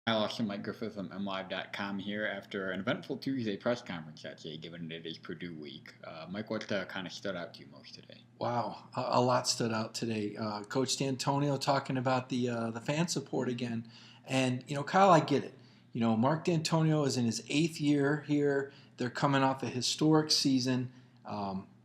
Hi, Austin. Mike Griffith from MLive.com here after an eventful Tuesday press conference, I'd say, given it is Purdue week. Mike, what kind of stood out to you most today? Wow, a lot stood out today. Coach D'Antonio talking about the fan support again, and Kyle, I get it. Mark D'Antonio is in his 8th year here. They're coming off a historic season.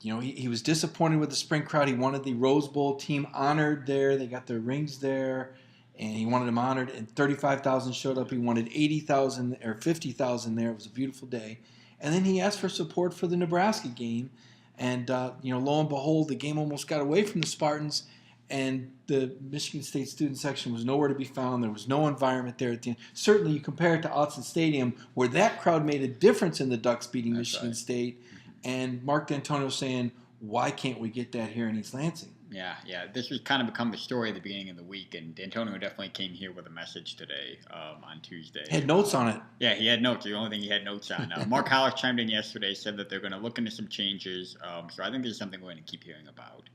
He was disappointed with the spring crowd. He wanted the Rose Bowl team honored there. They got their rings there, and he wanted them honored. And 35,000 showed up. He wanted 80,000 or 50,000 there. It was a beautiful day. And then he asked for support for the Nebraska game. And, lo and behold, the game almost got away from the Spartans, and the Michigan State student section was nowhere to be found. There was no environment there at the end. Certainly, you compare it to Autzen Stadium, where that crowd made a difference in the Ducks beating Michigan State. And Mark D'Antonio saying, why can't we get that here in East Lansing? Yeah. This has kind of become the story at the beginning of the week, and D'Antonio definitely came here with a message today on Tuesday. Had notes on it. Yeah, he had notes. The only thing he had notes on. Mark Hollis chimed in yesterday, said that they're going to look into some changes. So I think this is something we're going to keep hearing about.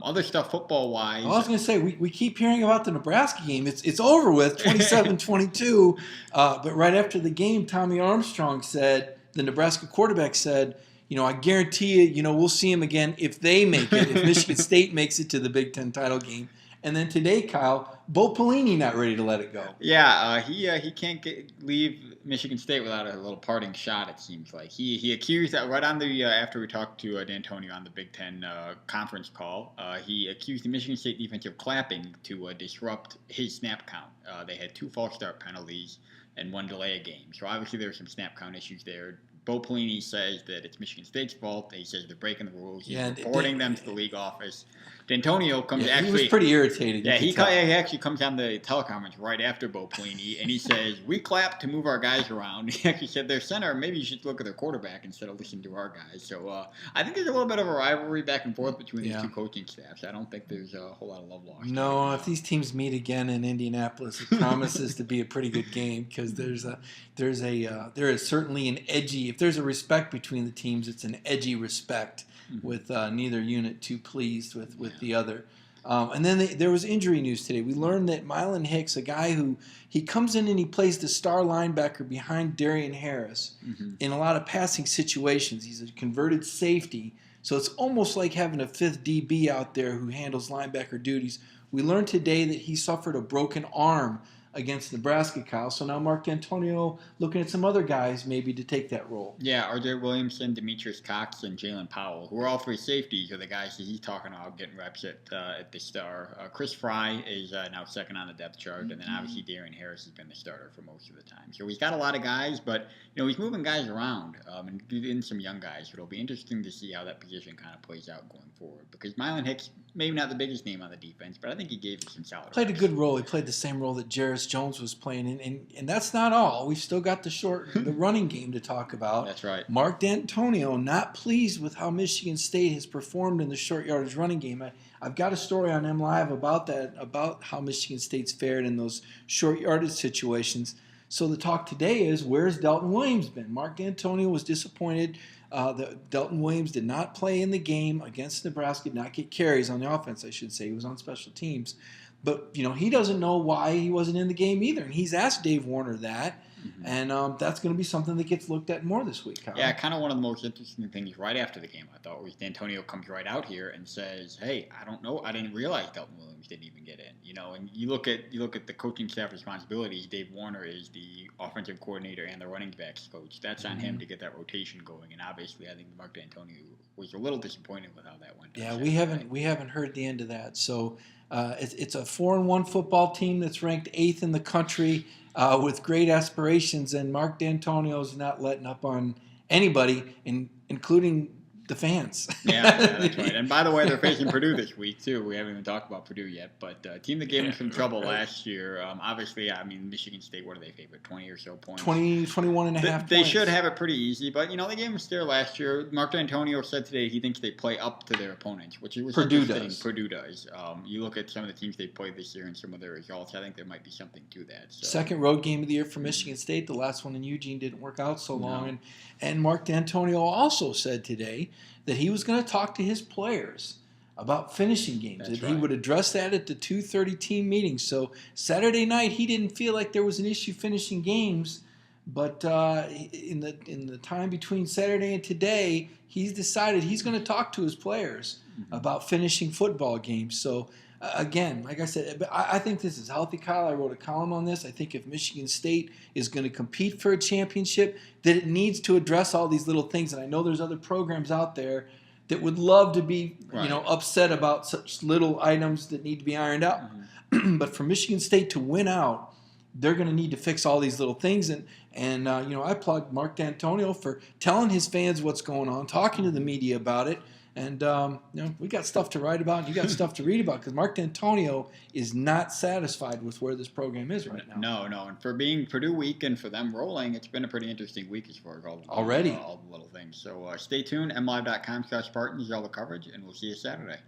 Other stuff football-wise. I was going to say, we keep hearing about the Nebraska game. It's over with, 27-22. But right after the game, Tommy Armstrong said, the Nebraska quarterback said, I guarantee you, we'll see him again if they make it, if Michigan State makes it to the Big Ten title game. And then today, Kyle, Bo Pelini not ready to let it go. Yeah, he can't leave Michigan State without a little parting shot. It seems like he accused right on the after we talked to D'Antonio on the Big Ten conference call. He accused the Michigan State defense of clapping to disrupt his snap count. They had 2 false start penalties and 1 delay a game. So obviously there were some snap count issues there. Bo Pelini says that it's Michigan State's fault. He says they're breaking the rules. He's reporting them to the league office. D'Antonio comes he was pretty irritated. Yeah, he actually comes on the teleconference right after Bo Pelini, and he says, we clap to move our guys around. He actually said their center, maybe you should look at their quarterback instead of listening to our guys. So I think there's a little bit of a rivalry back and forth between these two coaching staffs. I don't think there's a whole lot of love lost. No, if these teams meet again in Indianapolis, it promises to be a pretty good game because there is certainly an edgy, if there's a respect between the teams, it's an edgy respect. With neither unit too pleased with the other. And then there was injury news today. We learned that Mylon Hicks, a guy who he comes in and he plays the star linebacker behind Darian Harris in a lot of passing situations. He's a converted safety, so it's almost like having a 5th DB out there who handles linebacker duties. We learned today that he suffered a broken arm against Nebraska, Kyle. So now Mark D'Antonio looking at some other guys maybe to take that role. Yeah, R.J. Williamson, Demetrius Cox, and Jalen Powell, who are all 3 safeties, are the guys that he's talking about getting reps at the star. Chris Fry is now second on the depth chart, and then obviously Darian Harris has been the starter for most of the time. So he's got a lot of guys, but he's moving guys around and in some young guys. So it'll be interesting to see how that position kind of plays out going forward. Because Mylon Hicks, maybe not the biggest name on the defense, but I think he gave you some solid Played reps. a good role. He played the same role that Jarris Jones was playing, and that's not all. We've still got the running game to talk about. That's right. Mark D'Antonio not pleased with how Michigan State has performed in the short yardage running game. I've got a story on MLive about that, about how Michigan State's fared in those short yardage situations. So the talk today is, where's Delton Williams been? Mark D'Antonio was disappointed that Delton Williams did not play in the game against Nebraska, did not get carries on the offense, I should say. He was on special teams. But, he doesn't know why he wasn't in the game either. And he's asked Dave Warner that. And that's going to be something that gets looked at more this week, Kyle. Yeah, kind of one of the most interesting things right after the game, I thought, was D'Antonio comes right out here and says, hey, I don't know. I didn't realize Delton Williams didn't even get in. And you look at the coaching staff responsibilities. Dave Warner is the offensive coordinator and the running backs coach. That's on him to get that rotation going. And obviously, I think Mark D'Antonio was a little disappointed with how that went. Yeah, we haven't heard the end of that. So it's a 4-1 football team that's ranked 8th in the country with great aspirations, and Mark D'Antonio's not letting up on anybody, including the fans. Yeah, that's right. And by the way, they're facing Purdue this week, too. We haven't even talked about Purdue yet, but a team that gave them some trouble last year. Obviously, Michigan State, what are they favored? 20 or so points? 21 and a half They points. should have it pretty easy, but, they gave them a scare last year. Mark D'Antonio said today he thinks they play up to their opponents, which was Purdue interesting. does. Purdue does. You look at some of the teams they played this year and some of their results, I think there might be something to that. So. Second road game of the year for Michigan State. The last one in Eugene didn't work out so long. And Mark D'Antonio also said today that he was going to talk to his players about finishing games. That's He right. would address that at the 2:30 team meeting. So Saturday night, he didn't feel like there was an issue finishing games. But in the time between Saturday and today, he's decided he's going to talk to his players about finishing football games. So again, like I said, I think this is healthy, Kyle. I wrote a column on this. I think if Michigan State is going to compete for a championship, that it needs to address all these little things. And I know there's other programs out there that would love to be, Right. upset about such little items that need to be ironed out. But for Michigan State to win out, they're going to need to fix all these little things. And I applaud Mark D'Antonio for telling his fans what's going on, talking to the media about it. And, we got stuff to write about. You got stuff to read about because Mark D'Antonio is not satisfied with where this program is right now. No. And for being Purdue week and for them rolling, it's been a pretty interesting week as far as Already. all the little things. So stay tuned. MLive.com/Spartans, all the coverage, and we'll see you Saturday.